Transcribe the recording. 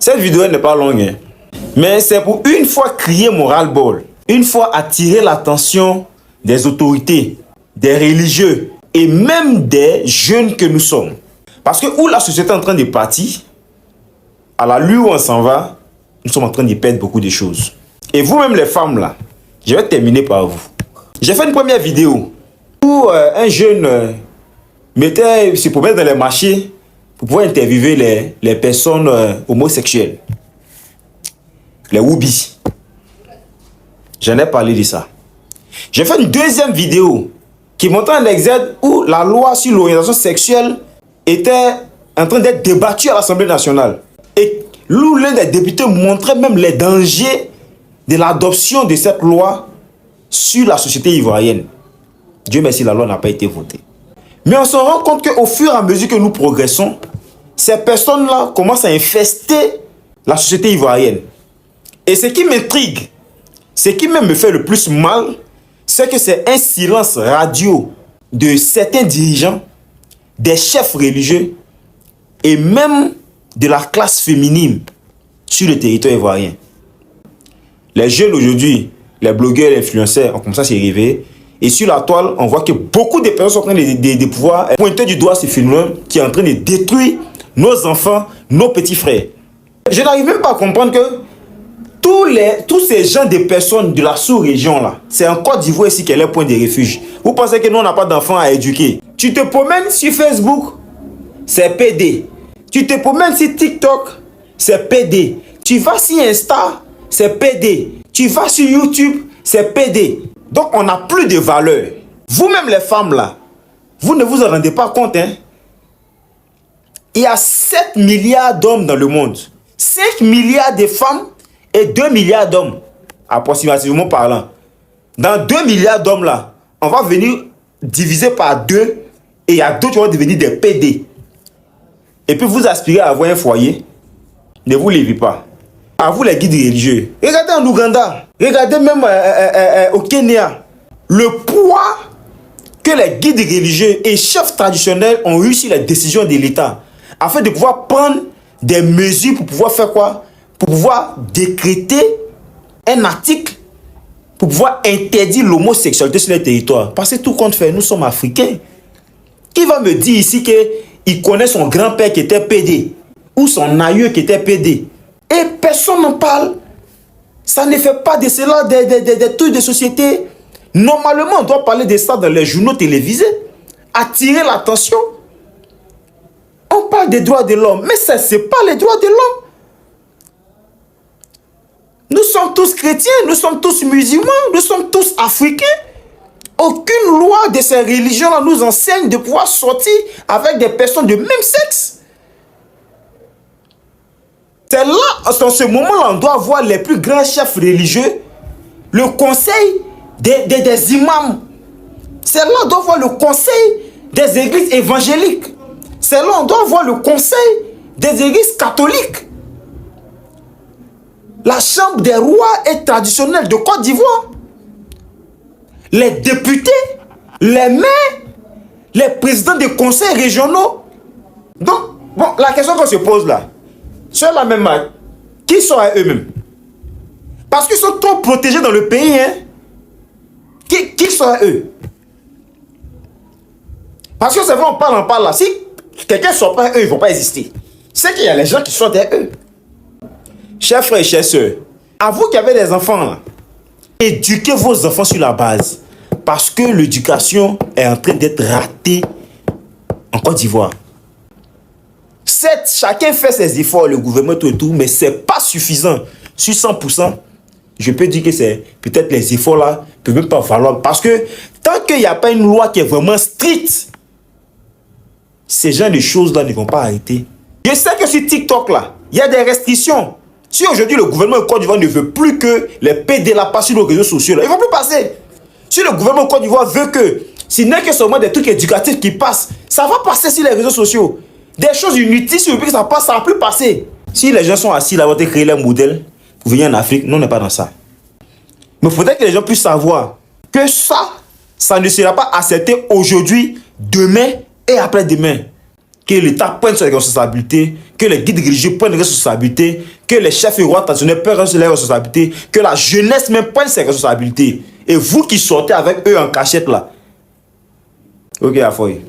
Cette vidéo n'est pas longue, hein, mais c'est pour une fois crier moral-ball, une fois attirer l'attention des autorités, des religieux et même des jeunes que nous sommes. Parce que où la société est en train de partir, à la lueur où on s'en va, nous sommes en train de perdre beaucoup de choses. Et vous-même les femmes là, je vais terminer par vous. J'ai fait une première vidéo où un jeune se promenait dans les marchés pour pouvoir interviewer les personnes homosexuelles. Les whoobis. J'en ai parlé de ça. J'ai fait une deuxième vidéo qui montrait un exemple où la loi sur l'orientation sexuelle était en train d'être débattue à l'Assemblée nationale. Et où l'un des députés montrait même les dangers de l'adoption de cette loi sur la société ivoirienne. Dieu merci, la loi n'a pas été votée. Mais on se rend compte qu'au fur et à mesure que nous progressons, ces personnes-là commencent à infester la société ivoirienne. Et ce qui m'intrigue, ce qui même me fait le plus mal, c'est que c'est un silence radio de certains dirigeants, des chefs religieux et même de la classe féminine sur le territoire ivoirien. Les jeunes aujourd'hui, les blogueurs, les influenceurs ont commencé à se réveiller. Et sur la toile, on voit que beaucoup de personnes sont en train de pouvoir pointer du doigt ce phénomène qui est en train de détruire nos enfants, nos petits frères. Je n'arrive même pas à comprendre que tous ces gens de personnes de la sous-région là, c'est en Côte d'Ivoire ici qu'est leur point de refuge. Vous pensez que nous on n'a pas d'enfants à éduquer? Tu te promènes sur Facebook, c'est PD. Tu te promènes sur TikTok, c'est PD. Tu vas sur Insta, c'est PD. Tu vas sur YouTube, c'est PD. Donc on n'a plus de valeur. Vous-même les femmes là, vous ne vous en rendez pas compte, hein? Il y a 7 milliards d'hommes dans le monde. 5 milliards de femmes et 2 milliards d'hommes, approximativement parlant. Dans 2 milliards d'hommes là, on va venir diviser par 2 et il y a d'autres qui vont devenir des PD. Et puis vous aspirez à avoir un foyer, ne vous levez pas. À vous les guides religieux. Regardez en Ouganda, regardez même au Kenya, le poids que les guides religieux et chefs traditionnels ont eu sur les décisions de l'État afin de pouvoir prendre des mesures pour pouvoir faire quoi? Pour pouvoir décréter un article pour pouvoir interdire l'homosexualité sur les territoires. Parce que tout compte fait, nous sommes africains. Qui va me dire ici qu'il connaît son grand-père qui était PD ou son aïeux qui était PD? Et personne n'en parle. Ça ne fait pas de cela des trucs de société. Normalement, on doit parler de ça dans les journaux télévisés. Attirer l'attention. On parle des droits de l'homme. Mais ça, ce n'est pas les droits de l'homme. Nous sommes tous chrétiens, nous sommes tous musulmans, nous sommes tous africains. Aucune loi de ces religions-là nous enseigne de pouvoir sortir avec des personnes de même sexe. C'est là, dans ce moment-là, on doit voir les plus grands chefs religieux, le conseil des imams. C'est là on doit voir le conseil des églises évangéliques. C'est là on doit voir le conseil des églises catholiques. La chambre des rois est traditionnelle de Côte d'Ivoire. Les députés, les maires, les présidents des conseils régionaux. Donc, bon, la question qu'on se pose là, sur la même marque, qui sont à eux-mêmes? Parce qu'ils sont trop protégés dans le pays, hein? Qui sont à eux? Parce que c'est vrai, on parle là. Si quelqu'un ne sort pas à eux, ils ne vont pas exister. C'est qu'il y a les gens qui sont derrière eux. Chers frères et chères sœurs, à vous qui avez des enfants là, éduquez vos enfants sur la base. Parce que l'éducation est en train d'être ratée en Côte d'Ivoire. Certes, chacun fait ses efforts, le gouvernement tout et tout, mais ce n'est pas suffisant. Sur 100%, je peux dire que c'est peut-être les efforts là ne peuvent même pas valoir. Parce que tant qu'il n'y a pas une loi qui est vraiment stricte, ces genres de choses là ne vont pas arrêter. Je sais que sur TikTok là, il y a des restrictions. Si aujourd'hui le gouvernement de Côte d'Ivoire ne veut plus que les PD là passent sur les réseaux sociaux, là, ils ne vont plus passer. Si le gouvernement de Côte d'Ivoire veut que, s'il n'est que seulement des trucs éducatifs qui passent, ça va passer sur les réseaux sociaux. Des choses inutiles, si vous voulez que ça passe, ça ne va plus passer. Si les gens sont assis là, ils vont créer leur modèle pour venir en Afrique, nous on n'est pas dans ça. Mais il faudrait que les gens puissent savoir que ça ne sera pas accepté aujourd'hui, demain et après-demain. Que l'État prenne ses responsabilités, que que les guides religieux prennent responsabilité, que les chefs et rois traditionnels prennent leurs responsabilités, que la jeunesse même prenne ses responsabilités. Et vous qui sortez avec eux en cachette là. Ok, Afoy.